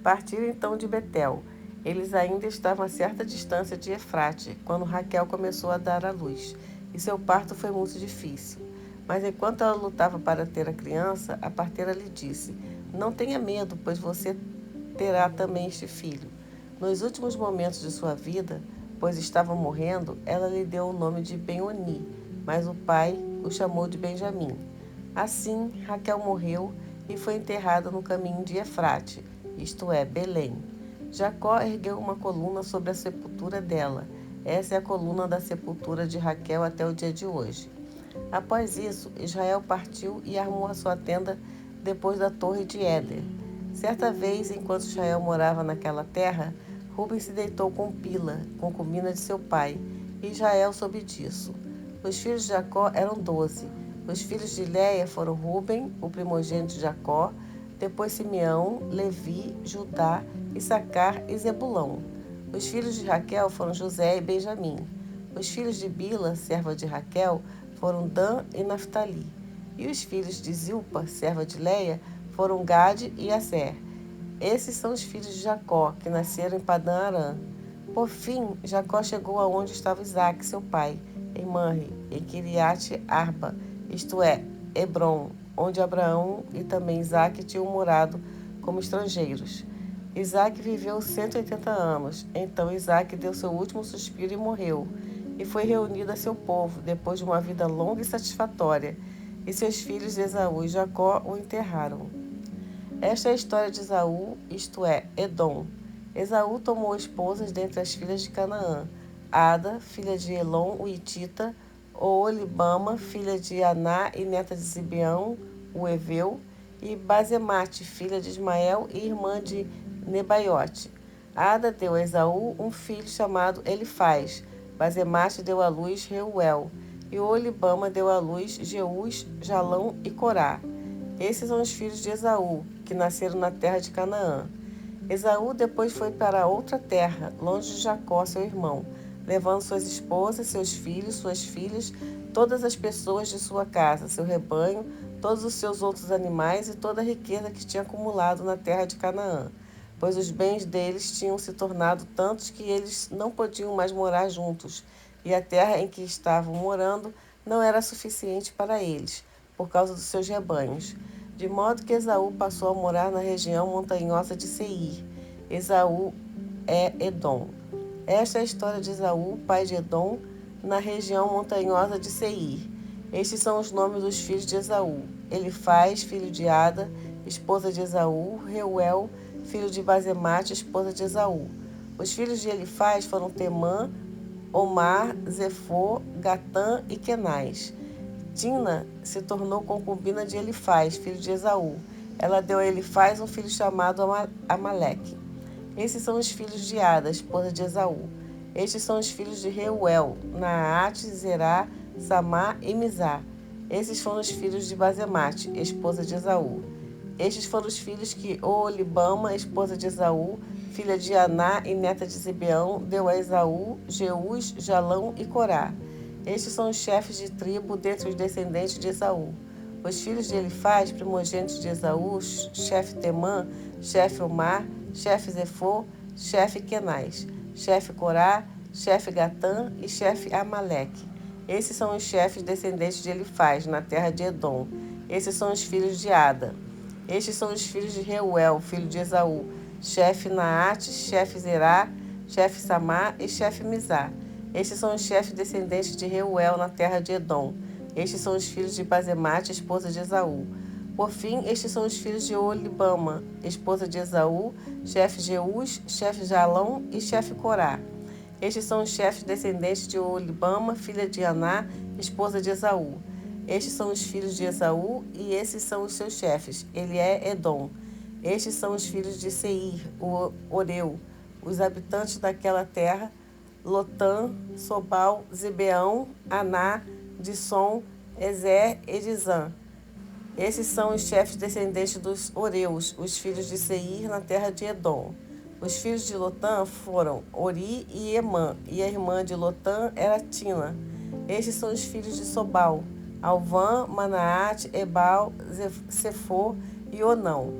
Partiram então de Betel. Eles ainda estavam a certa distância de Efrate, quando Raquel começou a dar à luz, e seu parto foi muito difícil. Mas enquanto ela lutava para ter a criança, a parteira lhe disse: Não tenha medo, pois você terá também este filho. Nos últimos momentos de sua vida, pois estava morrendo, ela lhe deu o nome de Ben-Oni, mas o pai o chamou de Benjamim. Assim, Raquel morreu e foi enterrada no caminho de Efrate, isto é, Belém. Jacó ergueu uma coluna sobre a sepultura dela. Essa é a coluna da sepultura de Raquel até o dia de hoje. Após isso, Israel partiu e armou a sua tenda depois da torre de Éder. Certa vez, enquanto Israel morava naquela terra, Ruben se deitou com Pila, concubina de seu pai, e Israel soube disso. Os filhos de Jacó eram 12. Os filhos de Léia foram Ruben, o primogênito de Jacó, depois Simeão, Levi, Judá, Issacar e Zebulão. Os filhos de Raquel foram José e Benjamim. Os filhos de Bila, serva de Raquel, foram Dan e Naftali. E os filhos de Zilpa, serva de Léia, foram Gade e Aser. Esses são os filhos de Jacó, que nasceram em Padã Arã. Por fim, Jacó chegou aonde estava Isaque, seu pai, em Manre, em Quiriate Arba, isto é, Hebrom, onde Abraão e também Isaque tinham morado como estrangeiros. Isaque viveu 180 anos. Então Isaque deu seu último suspiro e morreu. E foi reunido a seu povo, depois de uma vida longa e satisfatória. E seus filhos Esaú e Jacó o enterraram. Esta é a história de Esaú, isto é, Edom. Esaú tomou esposas dentre as filhas de Canaã: Ada, filha de Elon, o Hitita, Oolibama, filha de Aná e neta de Zibeão, o Eveu, e Basemate, filha de Ismael e irmã de Nebaiote. Ada deu a Esaú um filho chamado Elifaz. Basemate deu à luz Reuel. E Oolibama deu à luz Jeús, Jalão e Corá. Esses são os filhos de Esaú, que nasceram na terra de Canaã. Esaú depois foi para outra terra, longe de Jacó, seu irmão, levando suas esposas, seus filhos, suas filhas, todas as pessoas de sua casa, seu rebanho, todos os seus outros animais e toda a riqueza que tinha acumulado na terra de Canaã, pois os bens deles tinham se tornado tantos que eles não podiam mais morar juntos, e a terra em que estavam morando não era suficiente para eles, por causa dos seus rebanhos. De modo que Esaú passou a morar na região montanhosa de Seir. Esaú é Edom. Esta é a história de Esaú, pai de Edom, na região montanhosa de Seir. Estes são os nomes dos filhos de Esaú: Elifaz, filho de Ada, esposa de Esaú; Reuel, filho de Basemate, esposa de Esaú. Os filhos de Elifaz foram Temã, Omar, Zefô, Gatã e Kenaz. Dina se tornou concubina de Elifaz, filho de Esaú. Ela deu a Elifaz um filho chamado Amaleque. Esses são os filhos de Ada, esposa de Esaú. Estes são os filhos de Reuel, Naate, Zerá, Samá e Mizá. Esses foram os filhos de Basemate, esposa de Esaú. Estes foram os filhos que Oolibama, esposa de Esaú, filha de Aná e neta de Zibeão, deu a Esaú, Jeús, Jalão e Corá. Estes são os chefes de tribo dentre os descendentes de Esaú. Os filhos de Elifaz, primogênitos de Esaú, chefe Temã, chefe Omar, chefe Zefô, chefe Kenaz, chefe Corá, chefe Gatã e chefe Amaleque. Esses são os chefes descendentes de Elifaz, na terra de Edom. Esses são os filhos de Ada. Estes são os filhos de Reuel, filho de Esaú, chefe Naate, chefe Zerá, chefe Samá e chefe Mizá. Estes são os chefes descendentes de Reuel na terra de Edom. Estes são os filhos de Basemate, esposa de Esaú. Por fim, estes são os filhos de Oolibama, esposa de Esaú, chefe Jeús, chefe Jalão e chefe Corá. Estes são os chefes descendentes de Oolibama, filha de Aná, esposa de Esaú. Estes são os filhos de Esaú e esses são os seus chefes. Ele é Edom. Estes são os filhos de Seir, o Oreu, os habitantes daquela terra: Lotã, Sobal, Zibeão, Aná, Dissom, Ezer e Dizã. Esses são os chefes descendentes dos Oreus, os filhos de Seir, na terra de Edom. Os filhos de Lotã foram Ori e Emã, e a irmã de Lotã era Tina. Estes são os filhos de Sobal: Alvã, Manaate, Ebal, Sefô e Onão.